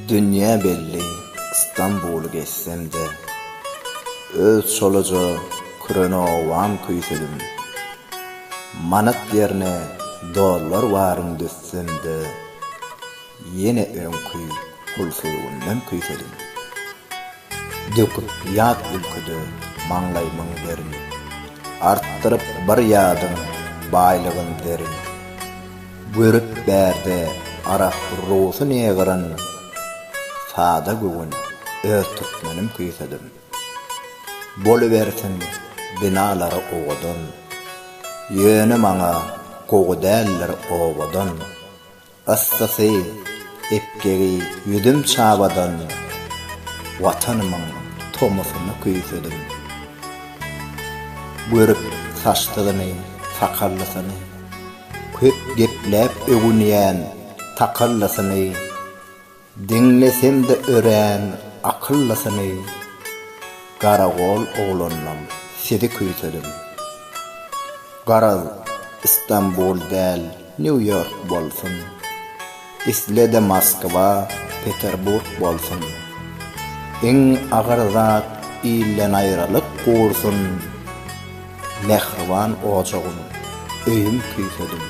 Dünya belli İstanbul'u geçsem de, öz çoluca kürene ovam kuysedim. Manat yerine dollar varım düşsem de, yine önkuy pulsuzluğundan kuysedim. Döküp yat ülküde manglaymın derin, arttırıp bir yadın baylığın derin. Börüp berde araq rusun eğirin, sada güvün öz tutmanım kuysedim. Boluversin binaları oğudun, yönü mana koğudelleri oğudun. Astası epkeri yüdüm çabadın, vatanımın tomusunu kuysedim. Börüp saçtığını, sakallısını, köp geplep ögünyen takallısını, dinlesem de ören akıllısını, Garagol oğlunum sedi kuysedim. Garaz İstanbul del New York bolsun, İslede Moskva, Peterburg bolsun. En ağır zat illen ayrılık kursun, mehriban ocağın öyüm kuysedim.